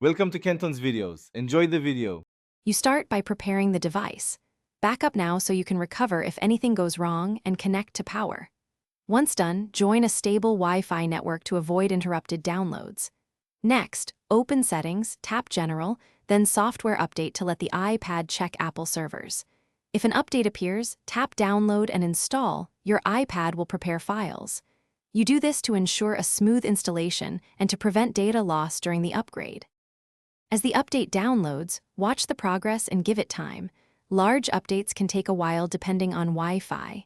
Welcome to Kenton's videos. Enjoy the video. You start by preparing the device. Back up now so you can recover if anything goes wrong and connect to power. Once done, join a stable Wi-Fi network to avoid interrupted downloads. Next, open Settings, tap General, then Software Update to let the iPad check Apple servers. If an update appears, tap Download and Install. Your iPad will prepare files. You do this to ensure a smooth installation and to prevent data loss during the upgrade. As the update downloads, watch the progress and give it time. Large updates can take a while depending on Wi-Fi.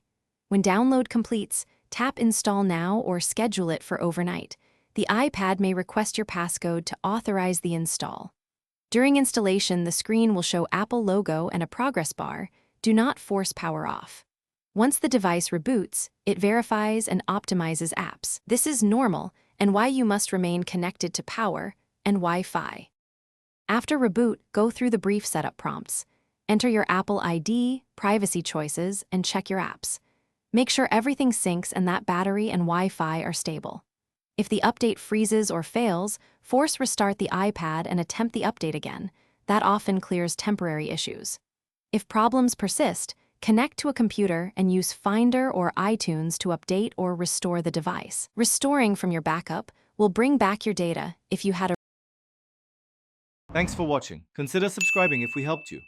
When download completes, tap Install Now or schedule it for overnight. The iPad may request your passcode to authorize the install. During installation, the screen will show Apple logo and a progress bar. Do not force power off. Once the device reboots, it verifies and optimizes apps. This is normal and why you must remain connected to power and Wi-Fi. After reboot, go through the brief setup prompts. Enter your Apple ID, privacy choices, and check your apps. Make sure everything syncs and that battery and Wi-Fi are stable. If the update freezes or fails, force restart the iPad and attempt the update again. That often clears temporary issues. If problems persist, connect to a computer and use Finder or iTunes to update or restore the device. Restoring from your backup will bring back your data if you had a Thanks for watching. Consider subscribing if we helped you.